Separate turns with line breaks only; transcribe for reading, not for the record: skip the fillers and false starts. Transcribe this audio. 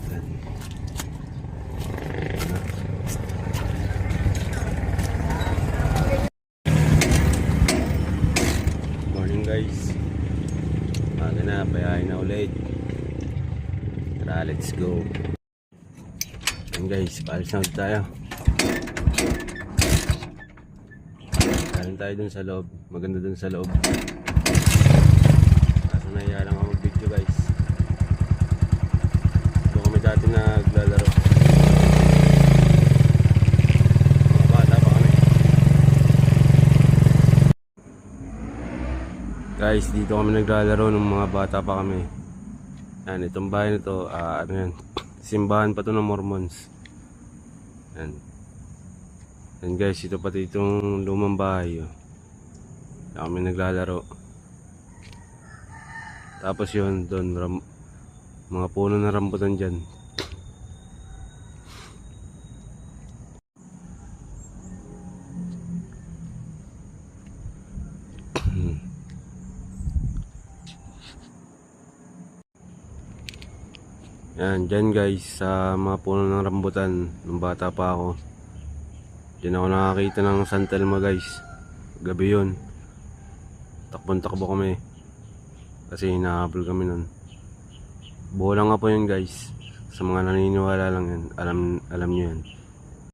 Yan. Morning guys. Maga na, bayahin na ulit. Tara, let's go. Yan guys, paalis na ulit tayo. Kain tayo dun sa loob. Maganda dun sa loob. Kaso nahiya lang ako mag-video guys. Doon kami dati naglalaro. Mga bata pa kami. Guys, dito kami naglalaro nung mga bata pa kami. Yan, itong bahay na to, ano yan, simbahan pa to ng Mormons. Yan. Yan guys, ito pati itong lumang bahay. Oh. Yan kami naglalaro. Tapos yun, doon, mga puno na rambutan dyan. Yan, dyan guys, sa mga puno ng rambutan, nung bata pa ako. Diyan ako nakakita ng San Telmo guys. Gabi yun. Takbon-takbo kami. Kasi hinahabol kami nun. Buo lang nga po yun guys. Sa mga naniniwala lang yan. Alam nyo yan.